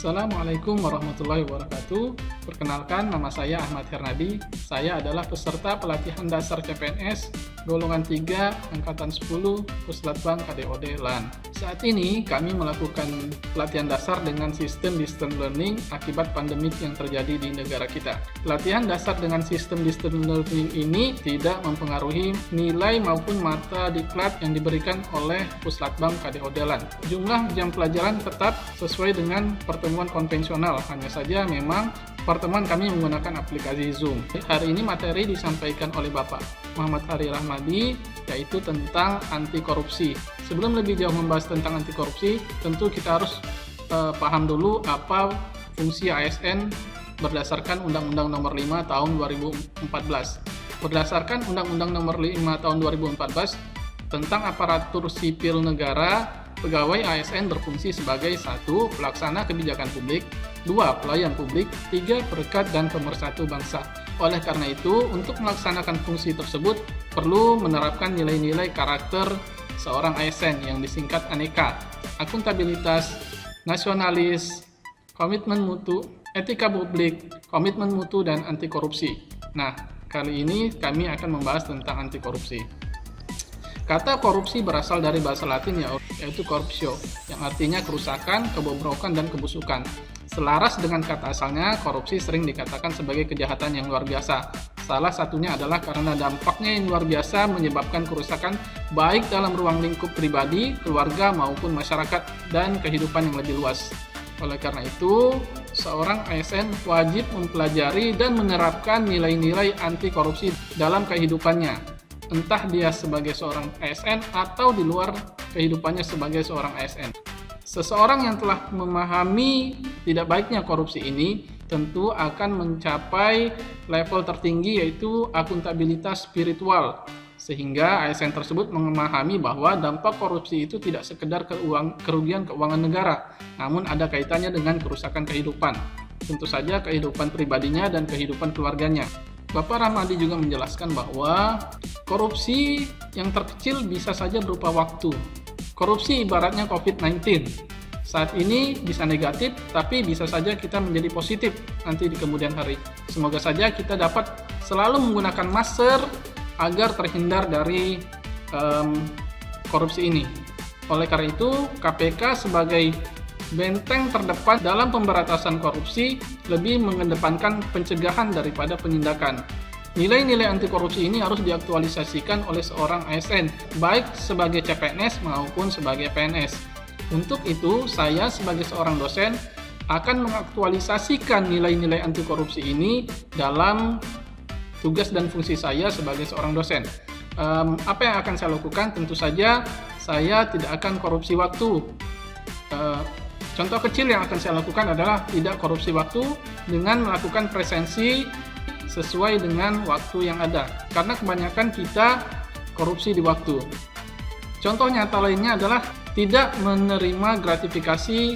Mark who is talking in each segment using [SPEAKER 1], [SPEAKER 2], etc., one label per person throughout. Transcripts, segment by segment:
[SPEAKER 1] Assalamualaikum warahmatullahi wabarakatuh. Perkenalkan, nama saya Ahmad Hernadi. Saya adalah peserta pelatihan dasar CPNS golongan 3 angkatan 10 Puslatbang KDOD LAN. Saat ini kami melakukan pelatihan dasar dengan sistem distance learning akibat pandemik yang terjadi di negara kita. Pelatihan dasar dengan sistem distance learning ini tidak mempengaruhi nilai maupun mata diklat yang diberikan oleh Puslatbang KDOD LAN. Jumlah jam pelajaran tetap sesuai dengan pertemuan konvensional, hanya saja memang pertemuan kami menggunakan aplikasi Zoom. Hari ini materi disampaikan oleh Bapak Muhammad Hari Rahmadi, yaitu tentang anti korupsi. Sebelum lebih jauh membahas tentang anti korupsi, tentu kita harus paham dulu apa fungsi ASN berdasarkan Undang-Undang Nomor 5 Tahun 2014. Berdasarkan Undang-Undang Nomor 5 Tahun 2014 tentang aparatur sipil negara, pegawai ASN berfungsi sebagai 1. Pelaksana kebijakan publik, 2. Pelayan publik, 3. Perekat dan pemersatu bangsa. Oleh karena itu, untuk melaksanakan fungsi tersebut perlu menerapkan nilai-nilai karakter seorang ASN yang disingkat aneka, akuntabilitas, nasionalis, komitmen mutu, etika publik, komitmen mutu, dan anti korupsi. Nah, kali ini kami akan membahas tentang anti korupsi. Kata korupsi berasal dari bahasa Latin yaitu corruptio, yang artinya kerusakan, kebobrokan, dan kebusukan. Selaras dengan kata asalnya, korupsi sering dikatakan sebagai kejahatan yang luar biasa. Salah satunya adalah karena dampaknya yang luar biasa menyebabkan kerusakan baik dalam ruang lingkup pribadi, keluarga, maupun masyarakat, dan kehidupan yang lebih luas. Oleh karena itu, seorang ASN wajib mempelajari dan menerapkan nilai-nilai anti korupsi dalam kehidupannya, entah dia sebagai seorang ASN atau di luar kehidupannya sebagai seorang ASN. Seseorang yang telah memahami tidak baiknya korupsi ini tentu akan mencapai level tertinggi, yaitu akuntabilitas spiritual, sehingga ASN tersebut memahami bahwa dampak korupsi itu tidak sekedar kerugian keuangan negara, namun ada kaitannya dengan kerusakan kehidupan, tentu saja kehidupan pribadinya dan kehidupan keluarganya. Bapak Rahmadi juga menjelaskan bahwa korupsi yang terkecil bisa saja berupa waktu. Korupsi ibaratnya COVID-19. Saat ini bisa negatif, tapi bisa saja kita menjadi positif nanti di kemudian hari. Semoga saja kita dapat selalu menggunakan masker agar terhindar dari korupsi ini. Oleh karena itu, KPK sebagai benteng terdepan dalam pemberantasan korupsi lebih mengedepankan pencegahan daripada penindakan. Nilai-nilai anti korupsi ini harus diaktualisasikan oleh seorang ASN, baik sebagai CPNS maupun sebagai PNS. Untuk itu, saya sebagai seorang dosen akan mengaktualisasikan nilai-nilai anti korupsi ini dalam tugas dan fungsi saya sebagai seorang dosen. Apa yang akan saya lakukan? Tentu saja saya tidak akan korupsi waktu. Contoh kecil yang akan saya lakukan adalah tidak korupsi waktu dengan melakukan presensi sesuai dengan waktu yang ada. Karena kebanyakan kita korupsi di waktu. Contoh nyata lainnya adalah tidak menerima gratifikasi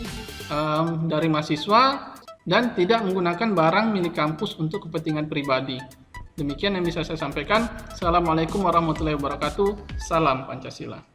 [SPEAKER 1] dari mahasiswa dan tidak menggunakan barang milik kampus untuk kepentingan pribadi. Demikian yang bisa saya sampaikan. Assalamualaikum warahmatullahi wabarakatuh. Salam Pancasila.